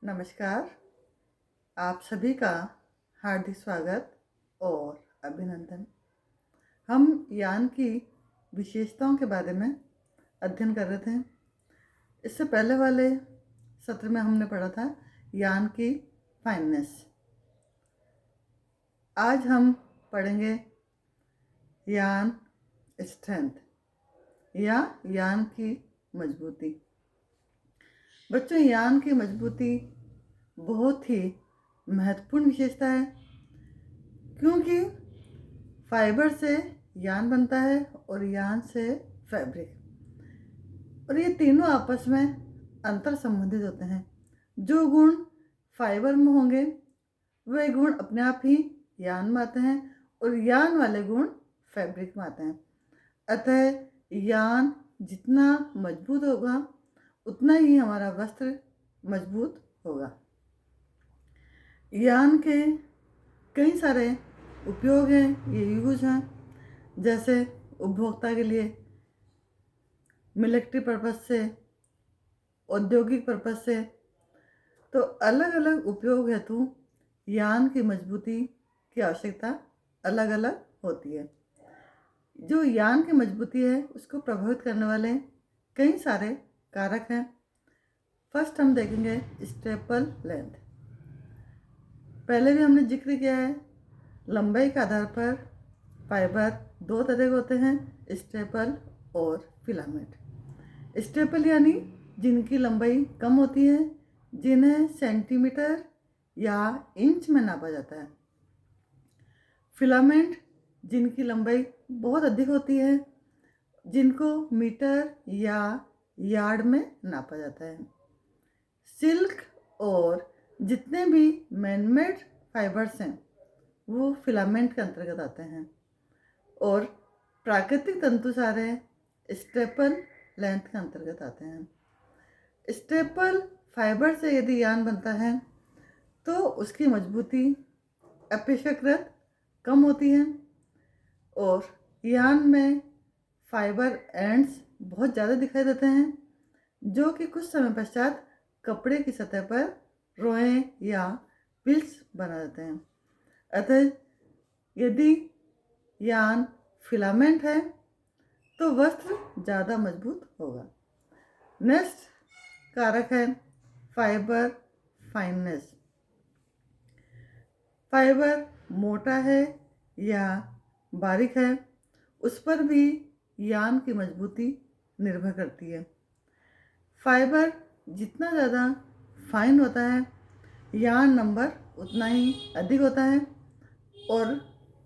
नमस्कार। आप सभी का हार्दिक स्वागत और अभिनंदन। हम यान की विशेषताओं के बारे में अध्ययन कर रहे थे। इससे पहले वाले सत्र में हमने पढ़ा था यान की फाइननेस। आज हम पढ़ेंगे यान स्ट्रेंथ या यान की मजबूती। बच्चों, यान की मजबूती बहुत ही महत्वपूर्ण विशेषता है, क्योंकि फाइबर से यान बनता है और यान से फैब्रिक, और ये तीनों आपस में अंतर संबंधित होते हैं। जो गुण फाइबर में होंगे वे गुण अपने आप ही यान में आते हैं और यान वाले गुण फैब्रिक में आते हैं। अतः यान जितना मजबूत होगा उतना ही हमारा वस्त्र मजबूत होगा। यान के कई सारे उपयोग हैं, ये यूज हैं, जैसे उपभोक्ता के लिए, मिलिट्री पर्पज से, औद्योगिक पर्पज से। तो अलग अलग उपयोग हेतु यान की मजबूती की आवश्यकता अलग अलग होती है। जो यान की मजबूती है उसको प्रभावित करने वाले कई सारे कारक हैं। फर्स्ट हम देखेंगे स्टेपल लेंथ। पहले भी हमने जिक्र किया है, लंबाई के आधार पर फाइबर दो तरह के होते हैं, स्टेपल और फिलामेंट। स्टेपल यानी जिनकी लंबाई कम होती है, जिन्हें सेंटीमीटर या इंच में नापा जाता है। फिलामेंट जिनकी लंबाई बहुत अधिक होती है, जिनको मीटर या यार्ड में नापा जाता है। सिल्क और जितने भी मैनमेड फाइबर्स हैं वो फिलामेंट के अंतर्गत आते हैं, और प्राकृतिक तंतु सारे स्टेपल लेंथ के अंतर्गत आते हैं। स्टेपल फाइबर से यदि यान बनता है तो उसकी मजबूती अपेक्षाकृत कम होती है, और यान में फाइबर एंड्स बहुत ज़्यादा दिखाई देते हैं, जो कि कुछ समय पश्चात कपड़े की सतह पर रोएं या पिल्स बना देते हैं। अतः यदि यान फिलामेंट है तो वस्त्र ज़्यादा मजबूत होगा। नेक्स्ट कारक है फाइबर फाइननेस। फाइबर मोटा है या बारीक है, उस पर भी यान की मजबूती निर्भर करती है। फाइबर जितना ज़्यादा फाइन होता है, यान नंबर उतना ही अधिक होता है और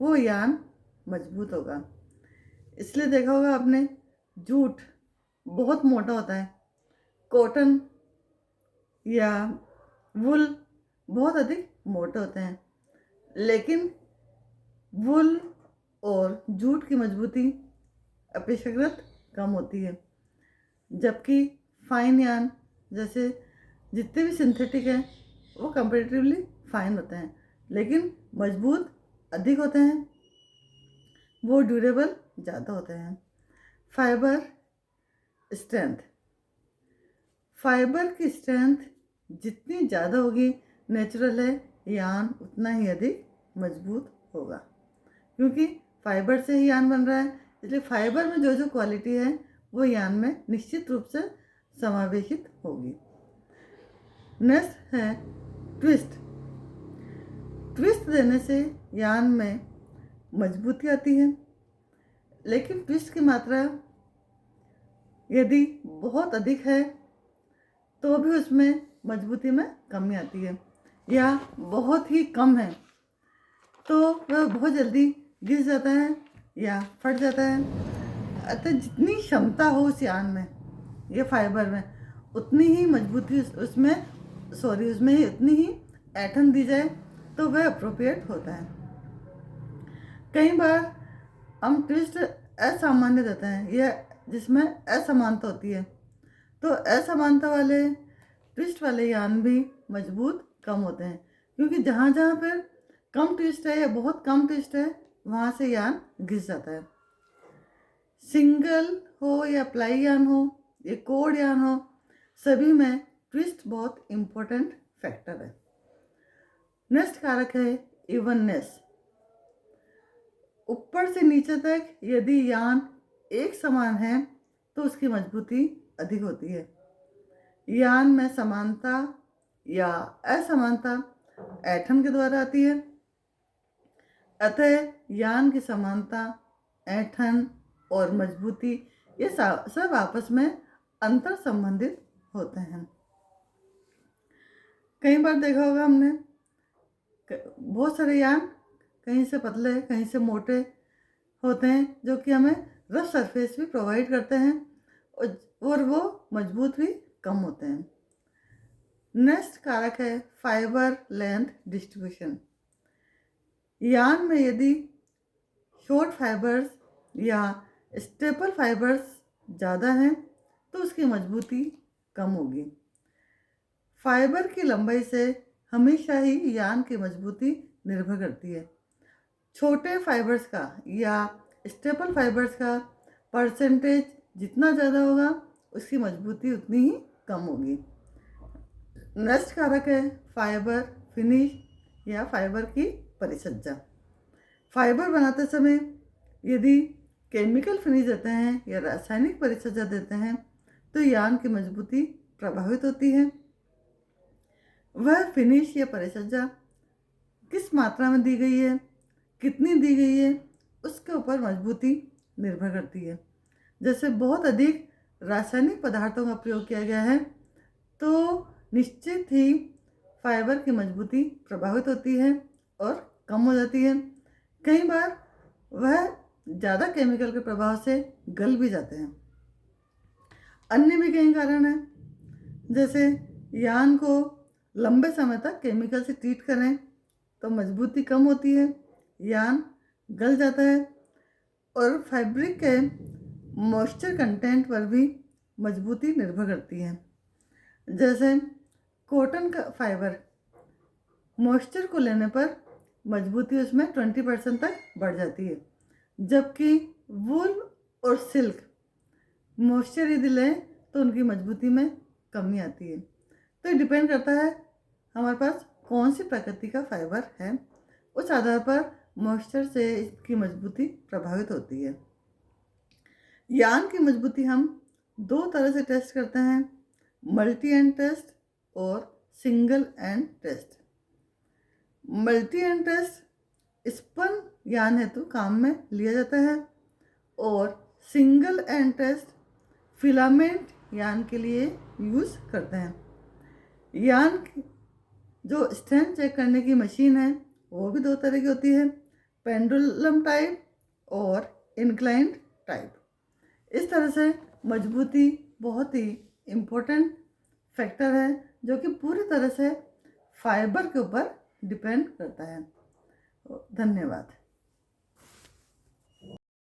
वो यान मजबूत होगा। इसलिए देखा होगा आपने, जूट बहुत मोटा होता है, कॉटन या वुल बहुत अधिक मोटे होते हैं, लेकिन वुल और जूट की मजबूती अपेक्षाकृत कम होती है, जबकि फाइन यान जैसे जितने भी सिंथेटिक हैं वो कंपेरेटिवली फाइन होते हैं, लेकिन मजबूत अधिक होते हैं, वो ड्यूरेबल ज़्यादा होते हैं। Fibre strength. फाइबर की स्ट्रेंथ जितनी ज़्यादा होगी, नेचुरल है, यान उतना ही अधिक मजबूत होगा, क्योंकि फाइबर से ही यान बन रहा है। इसलिए फाइबर में जो जो क्वालिटी है वो यान में निश्चित रूप से समावेशित होगी। नेक्स्ट है ट्विस्ट। ट्विस्ट देने से यान में मजबूती आती है, लेकिन ट्विस्ट की मात्रा यदि बहुत अधिक है तो भी उसमें मजबूती में कमी आती है, या बहुत ही कम है तो वह बहुत जल्दी गिर जाता है या फट जाता है। अतः जितनी क्षमता हो उस यान में या फाइबर में, उतनी ही मजबूती उसमें उतनी ही ऐंठन दी जाए तो वह अप्रोप्रिएट होता है। कई बार हम ट्विस्ट असामान्य देते हैं या जिसमें असमानता होती है, तो असमानता वाले ट्विस्ट वाले यान भी मजबूत कम होते हैं, क्योंकि जहाँ जहाँ पर कम ट्विस्ट है या बहुत कम ट्विस्ट है वहाँ से यान घिस जाता है। सिंगल हो या प्लाई यान हो या कोड यान हो, सभी में ट्विस्ट बहुत इम्पोर्टेंट फैक्टर है। नेक्स्ट कारक है इवननेस। ऊपर से नीचे तक यदि यान एक समान है तो उसकी मजबूती अधिक होती है। यान में समानता या असमानता ऐंठन के द्वारा आती है। अतः यान की समानता, ऐंठन और मजबूती ये सब आपस में अंतर संबंधित होते हैं। कई बार देखा होगा हमने, बहुत सारे यान कहीं से पतले कहीं से मोटे होते हैं जो कि हमें रफ सरफेस भी प्रोवाइड करते हैं और वो मजबूत भी कम होते हैं। नेक्स्ट कारक है फाइबर लेंथ डिस्ट्रीब्यूशन। यान में यदि शॉर्ट फाइबर्स या स्टेपल फाइबर्स ज़्यादा हैं तो उसकी मजबूती कम होगी। फाइबर की लंबाई से हमेशा ही यान की मजबूती निर्भर करती है। छोटे फाइबर्स का या स्टेपल फाइबर्स का परसेंटेज जितना ज़्यादा होगा उसकी मजबूती उतनी ही कम होगी। नेक्स्ट कारक है फाइबर फिनिश या फाइबर की परिसज्जा। फाइबर बनाते समय यदि केमिकल फिनिश देते हैं या रासायनिक परिसज्जा देते हैं तो यान की मजबूती प्रभावित होती है। वह फिनिश या परिसज्जा किस मात्रा में दी गई है, कितनी दी गई है, उसके ऊपर मजबूती निर्भर करती है। जैसे बहुत अधिक रासायनिक पदार्थों का प्रयोग किया गया है तो निश्चित ही फाइबर की मजबूती प्रभावित होती है और कम हो जाती है। कई बार वह ज़्यादा केमिकल के प्रभाव से गल भी जाते हैं। अन्य भी कई कारण हैं, जैसे यान को लंबे समय तक केमिकल से ट्रीट करें तो मजबूती कम होती है, यान गल जाता है। और फैब्रिक के मॉइस्चर कंटेंट पर भी मजबूती निर्भर करती है। जैसे कॉटन का फाइबर मॉइस्चर को लेने पर मजबूती उसमें 20% तक बढ़ जाती है, जबकि वूल और सिल्क मॉइस्चर यदि लें तो उनकी मजबूती में कमी आती है। तो ये डिपेंड करता है हमारे पास कौन सी प्रकृति का फाइबर है, उस आधार पर मॉइस्चर से इसकी मजबूती प्रभावित होती है। यान की मजबूती हम दो तरह से टेस्ट करते हैं, मल्टी एंड टेस्ट और single end test. Multi end test स्पन यान हेतु काम में लिया जाता है और सिंगल एंड टेस्ट फिलामेंट यान के लिए यूज़ करते हैं। यान की जो स्ट्रेंथ चेक करने की मशीन है वो भी दो तरह की होती है, पेंडुलम टाइप और इंक्लाइंड टाइप। इस तरह से मजबूती बहुत ही इम्पोर्टेंट फैक्टर है जो कि पूरी तरह से फाइबर के ऊपर डिपेंड करता है। धन्यवाद।